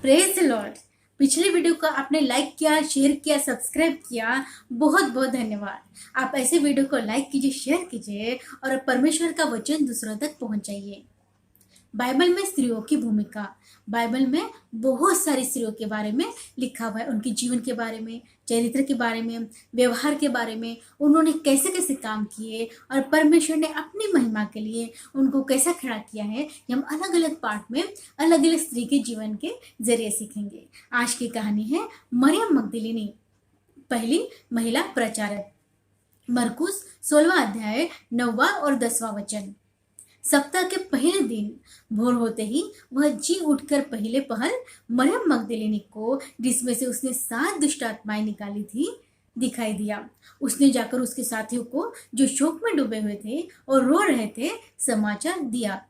Praise the Lord. पिछले video को आपने लाइक किया, शेयर किया, सब्सक्राइब किया, बहुत बहुत धन्यवाद। आप ऐसे वीडियो को लाइक कीजिए, शेयर कीजिए और परमेश्वर का वचन दूसरों तक पहुंचाइए। बाइबल में स्त्रियों की भूमिका, बाइबल में बहुत सारी स्त्रियों के बारे में लिखा हुआ है। उनके जीवन के बारे में, चरित्र के बारे में, व्यवहार के बारे में, उन्होंने कैसे कैसे काम किए और परमेश्वर ने अपनी महिमा के लिए उनको कैसा खड़ा किया है। हम अलग अलग पार्ट में अलग अलग स्त्री के जीवन के जरिए सीखेंगे। आज की कहानी है मरियम मगदलिनी, पहली महिला प्रचारक। मरकुस 16वां अध्याय 9वां और 10वां वचन। सप्ताह के पहले दिन भोर होते ही वह जी उठकर पहले पहल मरियम मगदलिनी को, जिसमें से उसने 7 दुष्ट आत्माएं निकाली थी, दिखाई दिया। उसने जाकर उसके साथियों को, जो शोक में डूबे हुए थे और रो रहे थे, समाचार दिया।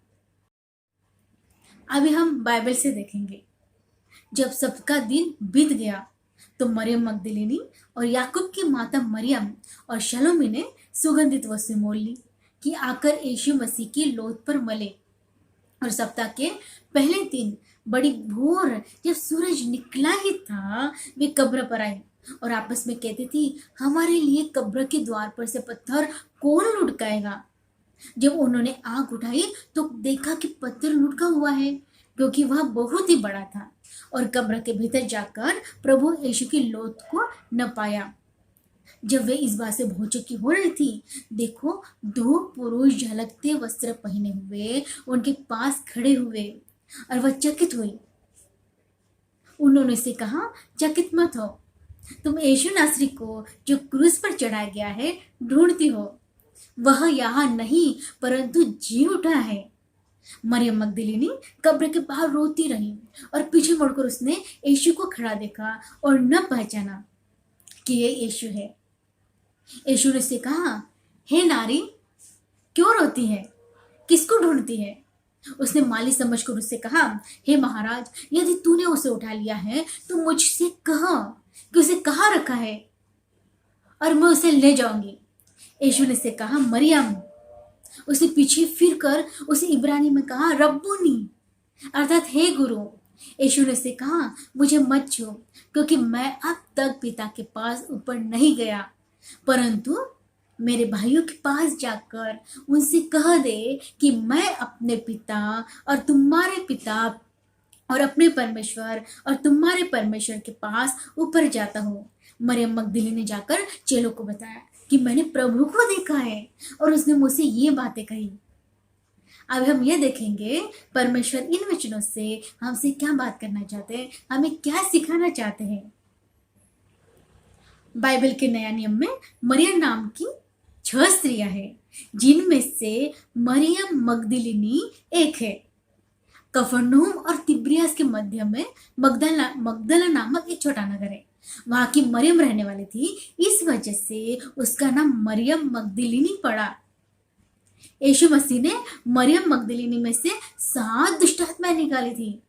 अभी हम बाइबल से देखेंगे। जब सबका दिन बीत गया तो मरियम मगदलिनी और याकूब की माता मरियम और शलोमी ने सुगंधित वस्तु मोल ली कि आकर यीशु मसीह की लोथ पर मले। और सप्ताह के पहले दिन बड़ी भोर, जब सूरज निकला ही था, वे कब्र पर आई और आपस में कहती थी, हमारे लिए कब्र के द्वार पर से पत्थर कौन लुढ़काएगा। जब उन्होंने आंख उठाई तो देखा कि पत्थर लुढ़का हुआ है, क्योंकि वह बहुत ही बड़ा था। और कब्र के भीतर जाकर प्रभु यीशु की लोथ को न पाया। जब वे इस बात से भौचक्की हो रही थी, देखो 2 पुरुष झलकते वस्त्र पहने हुए उनके पास खड़े हुए और वह चकित हुई। उन्होंने से कहा, चकित मत हो, तुम यीशु नासरी को जो क्रूस पर चढ़ाया गया है ढूंढती हो। वह यहाँ नहीं, परंतु जी उठा है। मरियम मगदलिनी कब्र के बाहर रोती रही और पीछे मुड़कर उसने यीशु को खड़ा देखा और न पहचाना कि ये यीशु है। यीशु ने से कहा, हे नारी, क्यों रोती है, किसको ढूंढती है। उसने माली समझकर उससे कहा, हे महाराज, यदि तूने उसे उठा लिया है तो मुझसे कहा कि उसे कहाँ रखा है और मैं उसे ले जाऊंगी। यीशु ने से कहा, मरियम। उसने पीछे फिर कर उसे इब्रानी में कहा, रब्बुनी, अर्थात हे गुरु। यीशु ने से कहा, मुझे मत छू, क्योंकि मैं अब तक पिता के पास ऊपर नहीं गया, परंतु मेरे भाइयों के पास जाकर उनसे कह दे कि मैं अपने पिता और तुम्हारे पिता और अपने परमेश्वर और तुम्हारे परमेश्वर के पास ऊपर जाता हूँ। मरियम मगदलिनी ने जाकर चेलों को बताया कि मैंने प्रभु को देखा है और उसने मुझसे ये बातें कही। अब हम ये देखेंगे परमेश्वर इन वचनों से हमसे क्या बात करना चाहते हैं, हमें क्या सिखाना चाहते हैं। बाइबल के नया नियम में मरियम नाम की 6 स्त्रियां हैं, जिनमें से मरियम मगदलिनी एक है। कफरनहूम और तिब्रियास के मध्य में मगदला नामक एक छोटा नगर है। वहां की मरियम रहने वाली थी, इस वजह से उसका नाम मरियम मगदलिनी पड़ा। यीशु मसीह ने मरियम मगदलिनी में से 7 दुष्ट आत्माएं निकाली थी।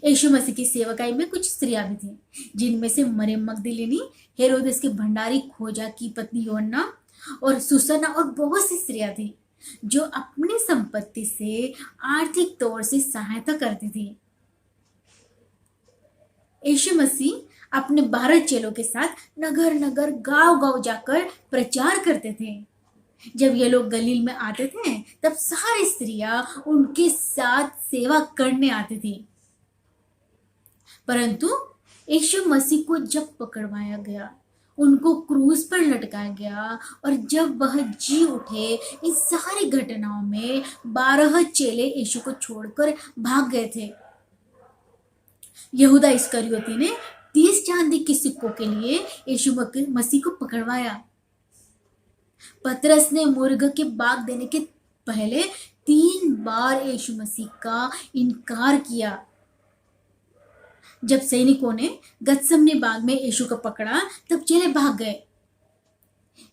यीशु मसीह की सेवकाई में कुछ स्त्रियां भी थीं, जिनमें से मरियम मगदलिनी, हेरोदेस के भंडारी खोजा की पत्नी योहन्ना और सुसन्ना और बहुत सी स्त्रियां थीं, जो अपनी संपत्ति से आर्थिक तौर से सहायता करती थी। यीशु मसीह अपने 12 चेलों के साथ नगर नगर, गांव गांव जाकर प्रचार करते थे। जब ये लोग गलील में आते थे, तब सारी स्त्रियां उनके साथ सेवा करने आती थी। परंतु यीशु मसीह को जब पकड़वाया गया, उनको क्रूस पर लटकाया गया और जब वह जी उठे, इन सारी घटनाओं में 12 चेले यीशु को छोड़कर भाग गए थे। यहूदा इस्करियोती ने 30 चांदी के सिक्कों के लिए यीशु मसीह को पकड़वाया। पतरस ने मुर्ग के बाग देने के पहले 3 बार यीशु मसीह का इनकार किया। जब सैनिकों ने गत्समनी बाग में यीशु को पकड़ा, तब चेले भाग गए।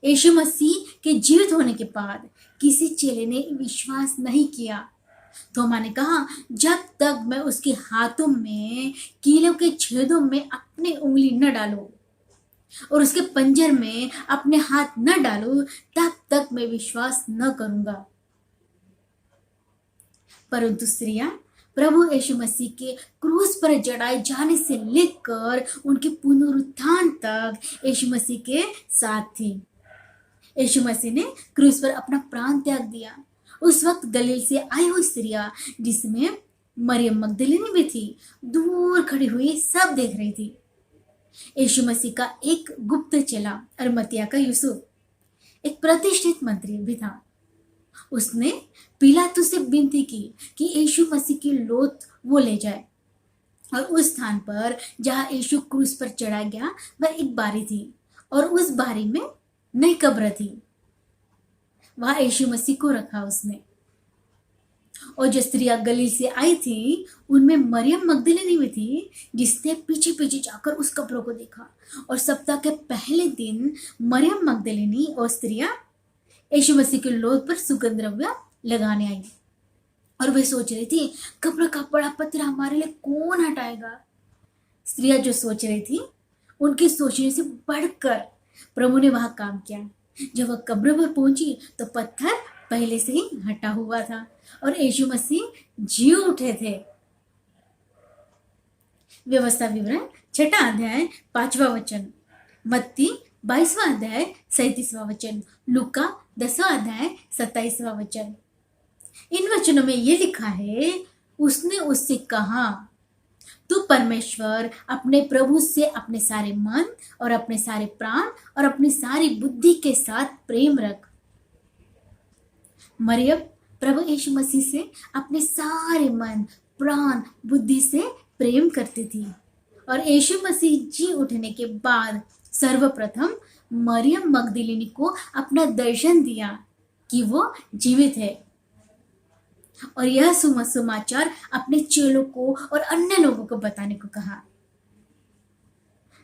यीशु मसीह के जीवित होने के बाद किसी चेले ने विश्वास नहीं किया। थोमा ने कहा, जब तक मैं उसके हाथों में कीलों के छेदों में अपनी उंगली न डालूं और उसके पंजर में अपने हाथ न डालूं, तब तक मैं विश्वास न करूंगा। परंतु स्त्रियां प्रभु यीशु मसीह के क्रूस पर जड़ाए जाने से लेकर उनके पुनरुत्थान तक यीशु मसीह के साथ थी। यीशु मसीह ने क्रूस पर अपना प्राण त्याग दिया। उस वक्त गलील से आई हुई स्त्रियां, जिसमें मरियम मगदलिनी भी थी, दूर खड़ी हुई सब देख रही थी। यीशु मसीह का एक गुप्त चेला अरमतिया का यूसुफ, एक प्रतिष्ठित मंत्री भी था। उसने पिलातुस से विनती की कि यीशु मसीह की लोथ वो ले जाए, और उस स्थान पर जहां यीशु क्रूस पर चढ़ा गया वह एक बारी थी, और उस बारी में नई कब्र थी। वहां यीशु मसीह को रखा उसने। और जो स्त्रियां गलील से आई थी उनमें मरियम मगदलिनी भी थी, जिसने पीछे पीछे जाकर उस कब्र को देखा। और सप्ताह के पहले दिन मरियम मगदलिनी और स्त्रियां यीशु मसीह के लोथ पर सुगंध द्रव्य लगाने आई, और वे सोच रही थी, कब्र का बड़ा पत्थर हमारे लिए कौन हटाएगा। स्त्रियां जो सोच रही थी, उनके सोचने से बढ़कर प्रभु ने वहां काम किया। जब वह कब्र पर पहुंची तो पत्थर पहले से ही हटा हुआ था, और यीशु मसीह जी उठे थे। व्यवस्था विवरण 6 अध्याय 5वां वचन, मत्ती 22वां अध्याय 37वां वचन, लूका 10वां अध्याय 27वां वचन। इन वचनों में यह लिखा है, उसने उससे कहा, तू परमेश्वर अपने प्रभु से अपने सारे मन और अपने सारे प्राण और अपनी सारी बुद्धि के साथ प्रेम रख। मरियम प्रभु यीशु मसीह से अपने सारे मन, प्राण, बुद्धि से प्रेम करती थी। और यीशु मसीह जी उठने के बाद सर्वप्रथम मरियम मगदलिनी को अपना दर्शन दिया कि वो जीवित है, और यह समाचार अपने चेलों को और अन्य लोगों को बताने को कहा।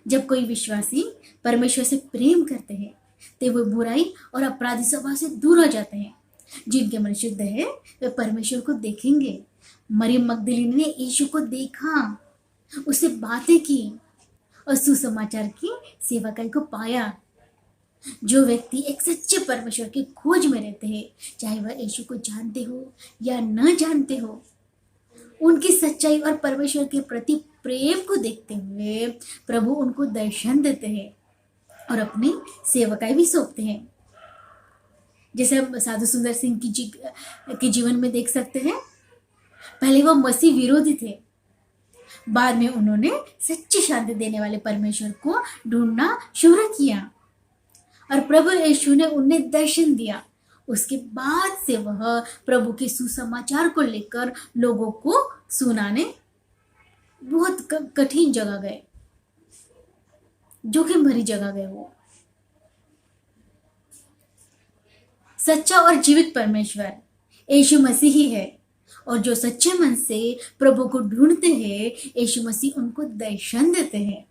जब कोई विश्वासी परमेश्वर से प्रेम करते हैं तो वे बुराई और अपराधी स्वभाव से दूर हो जाते हैं। जिनके मन शुद्ध है वे परमेश्वर को देखेंगे। मरियम मगदलिनी ने यीशु को देखा, उससे बातें की और सुसमाचार की सेवकाई को पाया। जो व्यक्ति एक सच्चे परमेश्वर की खोज में रहते हैं, चाहे वह यीशु को जानते हो या न जानते हो, उनकी सच्चाई और परमेश्वर के प्रति प्रेम को देखते हुए प्रभु उनको दर्शन देते हैं और अपनी सेवकाई भी सौंपते हैं। जैसे हम साधु सुंदर सिंह के जीवन में देख सकते हैं। पहले वह मसीह विरोधी थे, बाद में उन्होंने सच्ची शांति देने वाले परमेश्वर को ढूंढना शुरू किया और प्रभु यीशु ने उन्हें दर्शन दिया। उसके बाद से वह प्रभु के सुसमाचार को लेकर लोगों को सुनाने बहुत कठिन जगह गए, जोखिम भरी जगह गए। वो सच्चा और जीवित परमेश्वर यीशु मसीह ही है, और जो सच्चे मन से प्रभु को ढूंढते हैं, यीशु मसीह उनको दर्शन देते हैं।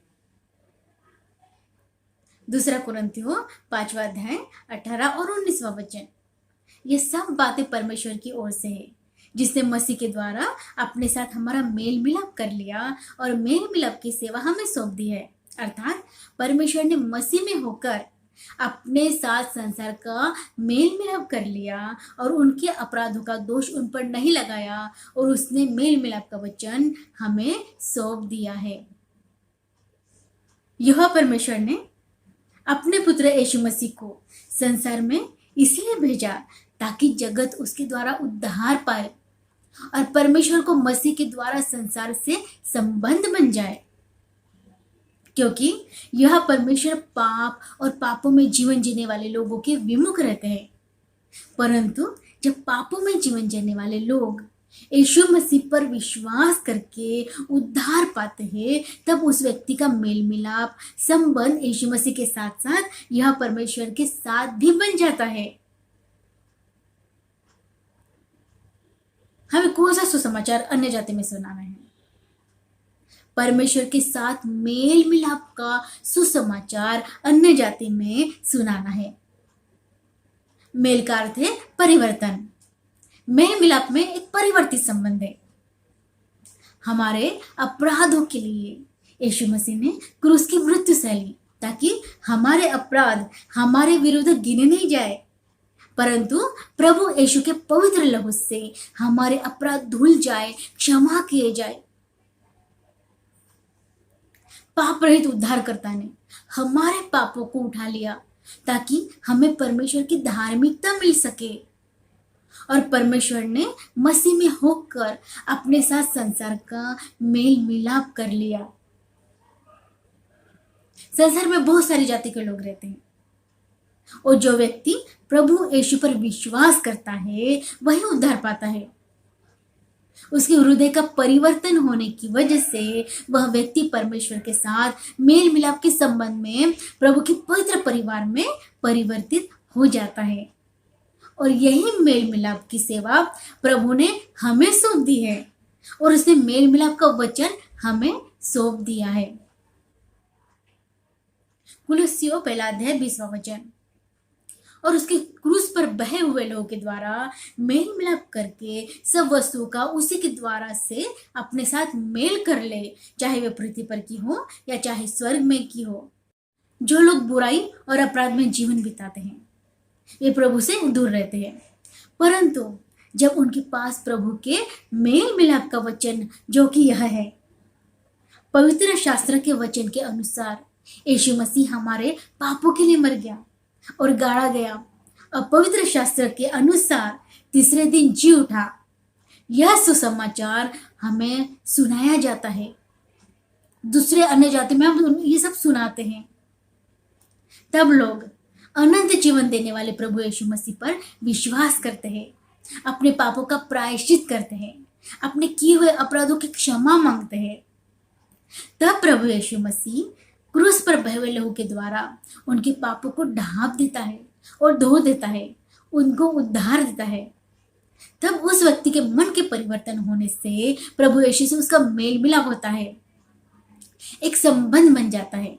दूसरा कुरिन्थियों 5वां अध्याय 18 और 19वां वचन। ये सब बातें परमेश्वर की ओर से है, जिसने मसीह के द्वारा अपने साथ हमारा मेल मिलाप कर लिया और मेल मिलाप की सेवा हमें सौंप दी है। अर्थात परमेश्वर ने मसीह में होकर अपने साथ संसार का मेल मिलाप कर लिया और उनके अपराधों का दोष उन पर नहीं लगाया, और उसने मेल मिलाप का वचन हमें सौंप दिया है। यह परमेश्वर ने अपने पुत्र यीशु मसीह को संसार में इसलिए भेजा ताकि जगत उसके द्वारा उद्धार पाए और परमेश्वर को मसीह के द्वारा संसार से संबंध बन जाए। क्योंकि यह परमेश्वर पाप और पापों में जीवन जीने वाले लोगों के विमुख रहते हैं, परंतु जब पापों में जीवन जीने वाले लोग यीशु मसीह पर विश्वास करके उद्धार पाते हैं, तब उस व्यक्ति का मेल मिलाप संबंध यीशु मसीह के साथ साथ यह परमेश्वर के साथ भी बन जाता है। हमें कौन सा सुसमाचार अन्य जाति में सुनाना है? परमेश्वर के साथ मेल मिलाप का सुसमाचार अन्य जाति में सुनाना है। मेल का अर्थ है परिवर्तन। मेल मिलाप में एक परिवर्तित संबंध है। हमारे अपराधों के लिए यीशु मसीह ने क्रूस की मृत्यु सह ली ताकि हमारे अपराध हमारे विरुद्ध गिने नहीं जाए, परंतु प्रभु यीशु के पवित्र लहू से हमारे अपराध धुल जाए, क्षमा किए जाए। पाप रहित उद्धारकर्ता ने हमारे पापों को उठा लिया ताकि हमें परमेश्वर की धार्मिकता मिल सके, और परमेश्वर ने मसीह में होकर अपने साथ संसार का मेल मिलाप कर लिया। संसार में बहुत सारी जाति के लोग रहते हैं, और जो व्यक्ति प्रभु यीशु पर विश्वास करता है वही उद्धार पाता है। उसके हृदय का परिवर्तन होने की वजह से वह व्यक्ति परमेश्वर के साथ मेल मिलाप के संबंध में प्रभु के पवित्र परिवार में परिवर्तित हो जाता है, और यही मेल मिलाप की सेवा प्रभु ने हमें सौंप दी है, और उसने मेल मिलाप का वचन हमें सौंप दिया है। कुलुस्सियों 1:20 और उसके क्रूस पर बहे हुए लोगों के द्वारा मेल मिलाप करके सब वस्तुओं का उसी के द्वारा से अपने साथ मेल कर ले, चाहे वे पृथ्वी पर की हो या चाहे स्वर्ग में की हो। जो लोग बुराई और अपराध में जीवन बिताते हैं वे प्रभु से दूर रहते हैं, परंतु जब उनके पास प्रभु के मेल मिलाप का वचन, जो कि यह है, पवित्र शास्त्र के वचन के अनुसार यीशु मसीह हमारे पापों के लिए मर गया और गाड़ा गया, और पवित्र शास्त्र के अनुसार तीसरे दिन जी उठा, यह सुसमाचार हमें सुनाया जाता है। दूसरे अन्य जाति में हम ये सब सुनाते हैं। तब लोग अनंत जीवन देने वाले प्रभु यीशु मसीह पर विश्वास करते हैं, अपने पापों का प्रायश्चित करते हैं, अपने किए हुए अपराधों की क्षमा मांगते हैं। तब प्रभु यीशु मसीह क्रूस पर बहे हुए लहू के द्वारा उनके पापों को ढांप देता है और धो देता है, उनको उद्धार देता है। तब उस व्यक्ति के मन के परिवर्तन होने से प्रभु यीशु से उसका मेल मिलाप होता है, एक संबंध बन जाता है।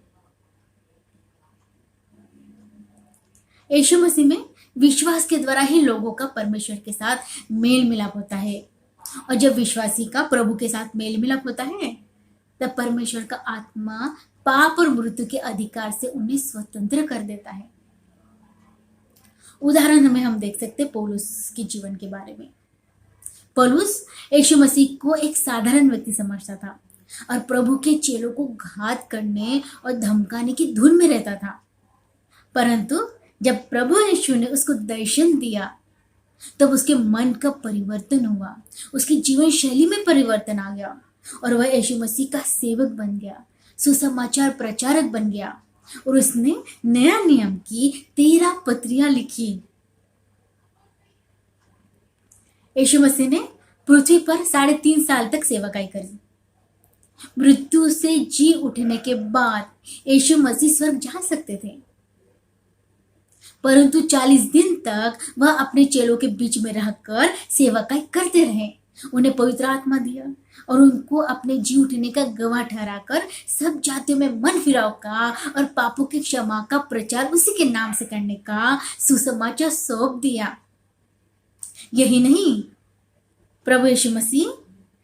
यीशु मसीह में विश्वास के द्वारा ही लोगों का परमेश्वर के साथ मेल मिलाप होता है, और जब विश्वासी का प्रभु के साथ मेल मिलाप होता है तब परमेश्वर का आत्मा पाप और मृत्यु के अधिकार से उन्हें स्वतंत्र कर देता है। उदाहरण में हम देख सकते हैं पौलुस के जीवन के बारे में। पौलुस यीशु मसीह को एक साधारण व्यक्ति समझता था और प्रभु के चेलों को घात करने और धमकाने की धुन में रहता था, परंतु जब प्रभु यीशु ने उसको दर्शन दिया तब उसके मन का परिवर्तन हुआ, उसकी जीवन शैली में परिवर्तन आ गया, और वह यीशु मसीह का सेवक बन गया, सुसमाचार प्रचारक बन गया, और उसने नया नियम की 13 पत्रियां लिखी। यीशु मसीह ने पृथ्वी पर 3.5 साल तक सेवकाई करी। मृत्यु से जी उठने के बाद यीशु मसीह स्वर्ग जा सकते थे, परंतु 40 दिन तक वह अपने चेलों के बीच में रहकर सेवकाई करते रहे। उन्हें पवित्र आत्मा दिया और उनको अपने जी उठने का गवाह ठहराकर सब जातियों में मन फिराव का और पापों की क्षमा का प्रचार उसी के नाम से करने का सुसमाचार सौंप दिया। यही नहीं, प्रभु यीशु मसीह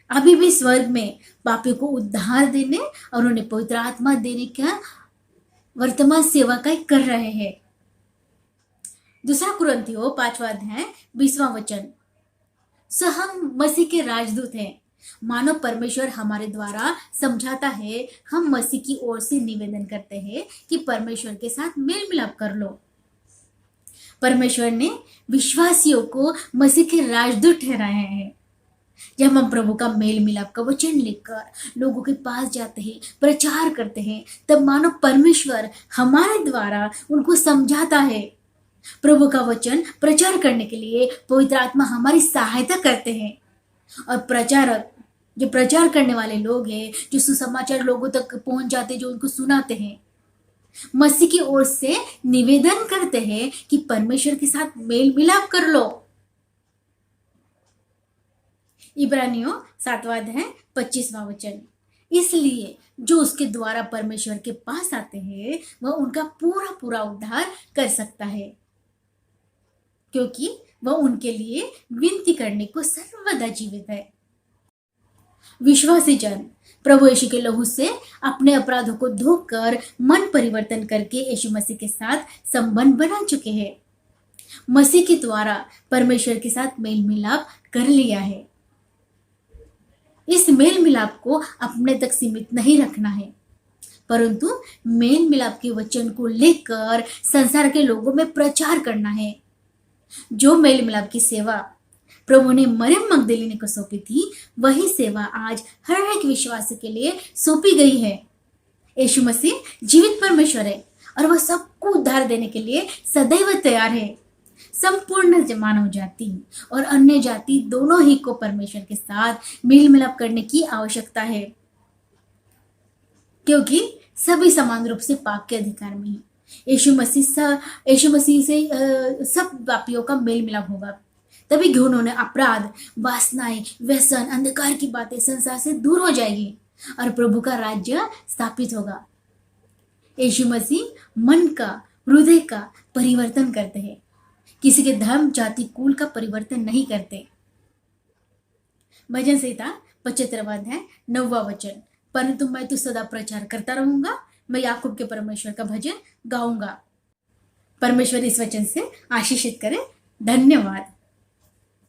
अभी भी स्वर्ग में पापियों को उद्धार देने और उन्हें पवित्र आत्मा देने का वर्तमान सेवकाई कर रहे हैं। 2 कुरिन्थियों 5:20 सो हम मसीह के राजदूत हैं, मानो परमेश्वर हमारे द्वारा समझाता है। हम मसीह की ओर से निवेदन करते हैं कि परमेश्वर के साथ मेल मिलाप कर लो। परमेश्वर ने विश्वासियों को मसीह के राजदूत ठहराए हैं। जब हम प्रभु का मेल मिलाप का वचन लेकर लोगों के पास जाते हैं, प्रचार करते हैं, तब मानो परमेश्वर हमारे द्वारा उनको समझाता है। प्रभु का वचन प्रचार करने के लिए पवित्र आत्मा हमारी सहायता करते हैं, और प्रचारक जो प्रचार करने वाले लोग हैं, जो सुसमाचार लोगों तक पहुंच जाते, जो उनको सुनाते हैं, मसीह की ओर से निवेदन करते हैं कि परमेश्वर के साथ मेल मिलाप कर लो। इब्रानियों 7:25 इसलिए जो उसके द्वारा परमेश्वर के पास आते हैं वह उनका पूरा पूरा उद्धार कर सकता है, क्योंकि वह उनके लिए विनती करने को सर्वदा जीवित है। विश्वासी जन प्रभु यीशु के लहू से अपने अपराधों को धोकर मन परिवर्तन करके यीशु मसीह के साथ संबंध बना चुके हैं। मसीह के द्वारा परमेश्वर के साथ मेल मिलाप कर लिया है। इस मेल मिलाप को अपने तक सीमित नहीं रखना है, परंतु मेल मिलाप के वचन को लेकर संसार के लोगों में प्रचार करना है। जो मेल मिलाप की सेवा प्रभु ने मरियम मगदलीनी को सौंपी थी, वही सेवा आज हर एक विश्वासी के लिए सौंपी गई है। यीशु मसीह जीवित परमेश्वर है और वह सबको उद्धार देने के लिए सदैव तैयार है। संपूर्ण मानव जाति और अन्य जाति दोनों ही को परमेश्वर के साथ मेल मिलाप करने की आवश्यकता है, क्योंकि सभी समान रूप से पाप के अधिकार में है। यीशु मसीह से सब पापियों का मेल मिलाप होगा, तभी क्यों उन्होंने अपराध, वासनाएं, व्यसन, अंधकार की बातें संसार से दूर हो जाएगी और प्रभु का राज्य स्थापित होगा। यीशु मसीह मन का, हृदय का परिवर्तन करते हैं, किसी के धर्म, जाति, कुल का परिवर्तन नहीं करते। भजन संहिता 75 अध्याय 9वां वचन, परंतु मैं तो सदा प्रचार करता रहूंगा, मैं याकूब के परमेश्वर का भजन गाऊंगा। परमेश्वर इस वचन से आशीषित करे। धन्यवाद।